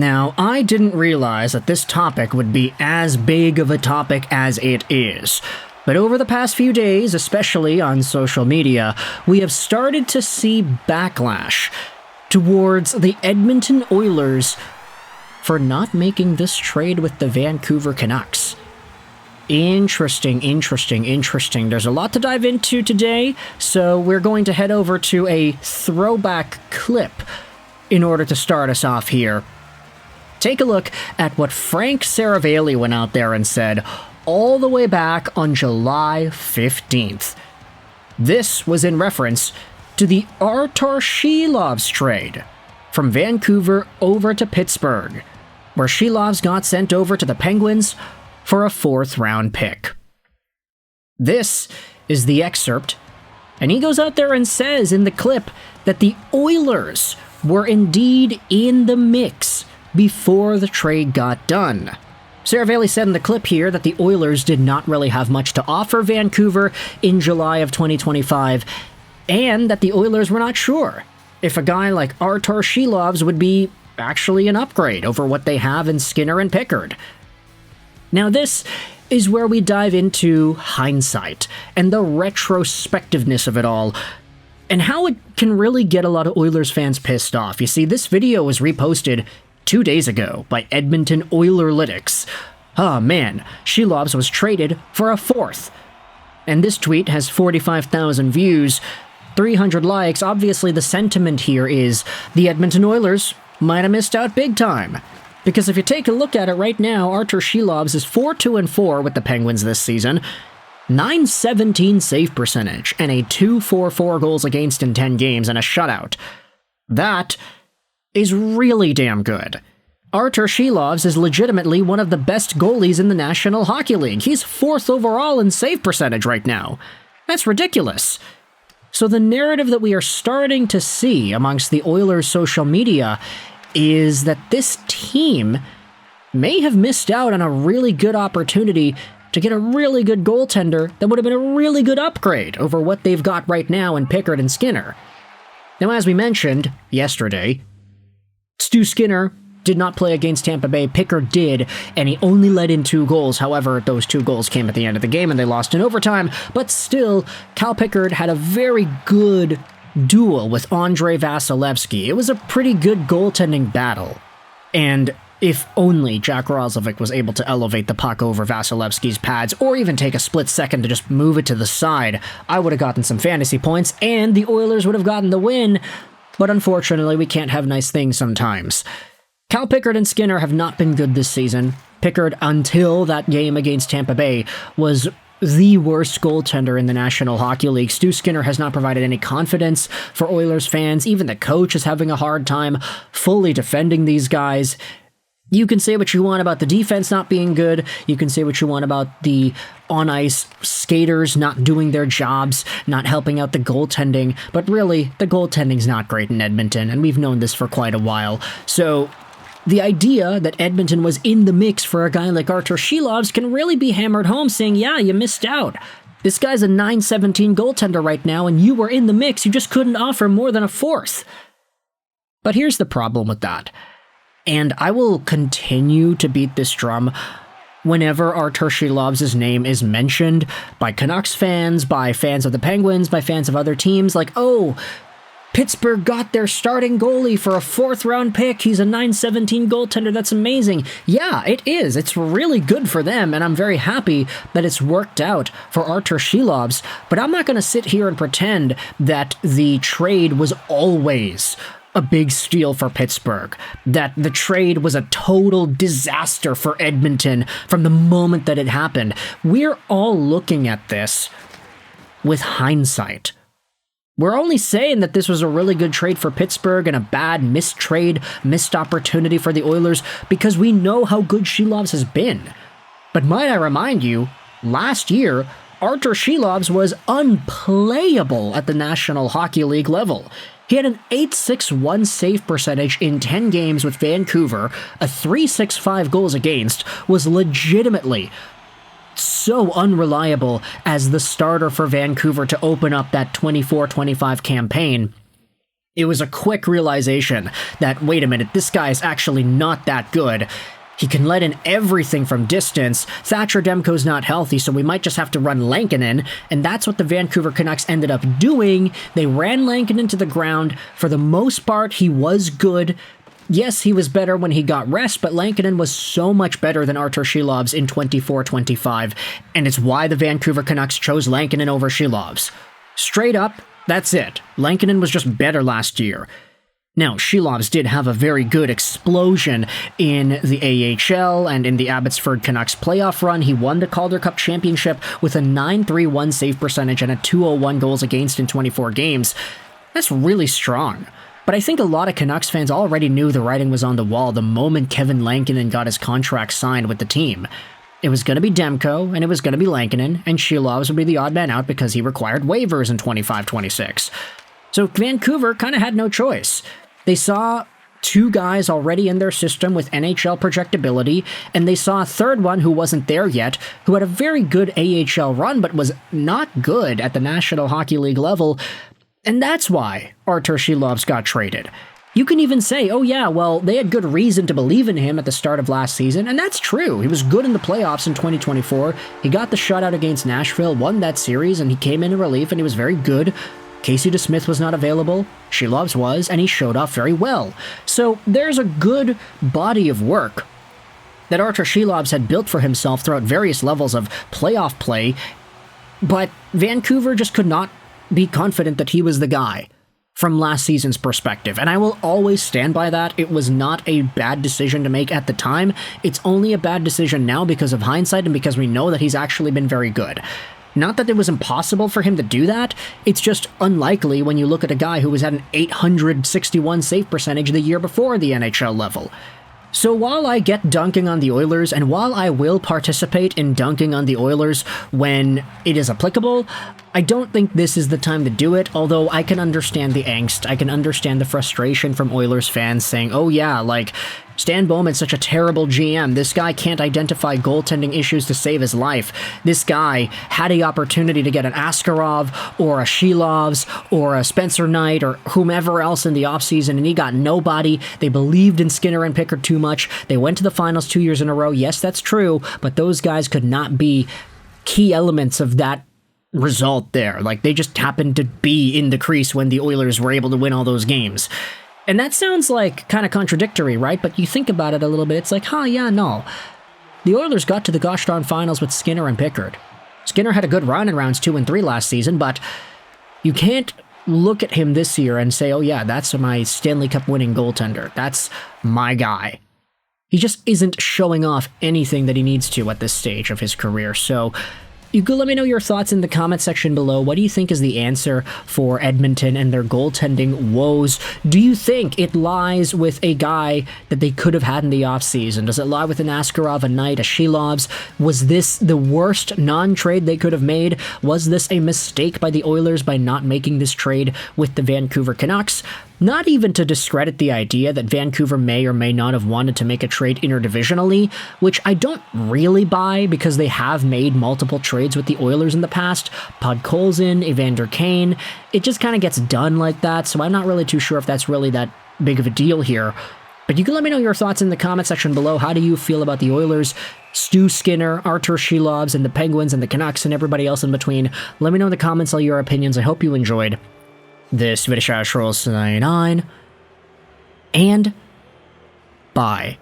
Now, I didn't realize that this topic would be as big of a topic as it is. But over the past few days, especially on social media, we have started to see backlash towards the Edmonton Oilers for not making this trade with the Vancouver Canucks. Interesting. There's a lot to dive into today, so we're going to head over to a throwback clip in order to start us off here. Take a look at what Frank Seravalli went out there and said all the way back on July 15th. This was in reference to the Arturs Silovs trade from Vancouver over to Pittsburgh, where Silovs got sent over to the Penguins for a 4th-round pick. This is the excerpt, and he goes out there and says in the clip that the Oilers were indeed in the mix before the trade got done. Seravalli said in the clip here that the Oilers did not really have much to offer Vancouver in July of 2025, and that the Oilers were not sure if a guy like Arturs Silovs would be actually an upgrade over what they have in Skinner and Pickard. Now this is where we dive into hindsight and the retrospectiveness of it all, and how it can really get a lot of Oilers fans pissed off. You see, this video was reposted 2 days ago by Edmonton Oilerlytics. Oh man, Silovs was traded for a 4th. And this tweet has 45,000 views, 300 likes. Obviously the sentiment here is the Edmonton Oilers might have missed out big time. Because if you take a look at it right now, Arturs Silovs is 4-2-4 with the Penguins this season, .917 save percentage, and a 2.44 goals against in 10 games and a shutout. That is really damn good. Arturs Silovs is legitimately one of the best goalies in the National Hockey League. He's 4th overall in save percentage right now. That's ridiculous. So the narrative that we are starting to see amongst the Oilers' social media is that this team may have missed out on a really good opportunity to get a really good goaltender that would have been a really good upgrade over what they've got right now in Pickard and Skinner. Now, as we mentioned yesterday, Stu Skinner did not play against Tampa Bay. Pickard did, and he only let in 2 goals. However, those 2 goals came at the end of the game, and they lost in overtime. But still, Cal Pickard had a very good duel with Andrei Vasilevsky. It was a pretty good goaltending battle. And if only Jack Roslovic was able to elevate the puck over Vasilevsky's pads, or even take a split second to just move it to the side, I would have gotten some fantasy points, and the Oilers would have gotten the win. But unfortunately, we can't have nice things sometimes. Cal Pickard and Skinner have not been good this season. Pickard, until that game against Tampa Bay, was the worst goaltender in the National Hockey League. Stu Skinner has not provided any confidence for Oilers fans. Even the coach is having a hard time fully defending these guys. You can say what you want about the defense not being good. You can say what you want about the on-ice skaters not doing their jobs, not helping out the goaltending. But really, the goaltending's not great in Edmonton, and we've known this for quite a while. So the idea that Edmonton was in the mix for a guy like Arturs Silovs can really be hammered home, saying, yeah, you missed out. This guy's a .917 goaltender right now, and you were in the mix. You just couldn't offer more than a 4th. But here's the problem with that. And I will continue to beat this drum whenever Arturs Silovs' name is mentioned by Canucks fans, by fans of the Penguins, by fans of other teams, like, oh, Pittsburgh got their starting goalie for a 4th-round pick. He's a .917 goaltender. That's amazing. Yeah, it is. It's really good for them, and I'm very happy that it's worked out for Arturs Silovs. But I'm not going to sit here and pretend that the trade was always a big steal for Pittsburgh, that the trade was a total disaster for Edmonton from the moment that it happened. We're all looking at this with hindsight. We're only saying that this was a really good trade for Pittsburgh and a bad missed opportunity for the Oilers because we know how good Silovs has been. But might I remind you, last year, Arturs Silovs was unplayable at the National Hockey League level. He had an .861 save percentage in 10 games with Vancouver, a .365 goals against, was legitimately so unreliable as the starter for Vancouver to open up that 24-25 campaign. It was a quick realization that, wait a minute, this guy is actually not that good. He can let in everything from distance. Thatcher Demko's not healthy, so we might just have to run Lankinen, and that's what the Vancouver Canucks ended up doing. They ran Lankinen to the ground. For the most part, he was good. Yes, he was better when he got rest, but Lankinen was so much better than Arturs Silovs in 24-25, and it's why the Vancouver Canucks chose Lankinen over Silovs. Straight up, that's it. Lankinen was just better last year. Now, Silovs did have a very good explosion in the AHL and in the Abbotsford Canucks playoff run. He won the Calder Cup championship with a 9.31 save percentage and a 201 goals against in 24 games. That's really strong. But I think a lot of Canucks fans already knew the writing was on the wall the moment Kevin Lankinen got his contract signed with the team. It was going to be Demko, and it was going to be Lankinen, and Silovs would be the odd man out because he required waivers in 25-26. So Vancouver kind of had no choice. They saw two guys already in their system with NHL projectability, and they saw a third one who wasn't there yet, who had a very good AHL run but was not good at the National Hockey League level, and that's why Arturs Silovs got traded. You can even say, oh yeah, well, they had good reason to believe in him at the start of last season, and that's true. He was good in the playoffs in 2024. He got the shutout against Nashville, won that series, and he came in relief, and he was very good. Casey DeSmith was not available, Silovs was, and he showed off very well. So there's a good body of work that Arturs Silovs had built for himself throughout various levels of playoff play, but Vancouver just could not be confident that he was the guy from last season's perspective, and I will always stand by that. It was not a bad decision to make at the time. It's only a bad decision now because of hindsight and because we know that he's actually been very good. Not that it was impossible for him to do that, it's just unlikely when you look at a guy who was at an 861 save percentage the year before the NHL level. So while I get dunking on the Oilers, and while I will participate in dunking on the Oilers when it is applicable, I don't think this is the time to do it, although I can understand the angst. I can understand the frustration from Oilers fans saying, oh yeah, like, Stan Bowman's such a terrible GM. This guy can't identify goaltending issues to save his life. This guy had the opportunity to get an Askarov or a Silovs or a Spencer Knight or whomever else in the offseason, and he got nobody. They believed in Skinner and Pickard too much. They went to the finals 2 years in a row. Yes, that's true, but those guys could not be key elements of that result there. Like, they just happened to be in the crease when the Oilers were able to win all those games. And that sounds like kind of contradictory, right? But you think about it a little bit, it's like, yeah, no. The Oilers got to the gosh darn finals with Skinner and Pickard. Skinner had a good run in rounds 2 and 3 last season, but you can't look at him this year and say, oh yeah, that's my Stanley Cup winning goaltender. That's my guy. He just isn't showing off anything that he needs to at this stage of his career. So you could let me know your thoughts in the comment section below. What do you think is the answer for Edmonton and their goaltending woes? Do you think it lies with a guy that they could have had in the offseason? Does it lie with an Askarov, a Knight, a Silovs? Was this the worst non-trade they could have made? Was this a mistake by the Oilers by not making this trade with the Vancouver Canucks? Not even to discredit the idea that Vancouver may or may not have wanted to make a trade interdivisionally, which I don't really buy because they have made multiple trades with the Oilers in the past. Podkolzin, Evander Kane, it just kind of gets done like that, so I'm not really too sure if that's really that big of a deal here. But you can let me know your thoughts in the comment section below. How do you feel about the Oilers, Stu Skinner, Arturs Silovs, and the Penguins and the Canucks and everybody else in between? Let me know in the comments all your opinions. I hope you enjoyed this video. Arturs Silovs 99, and bye.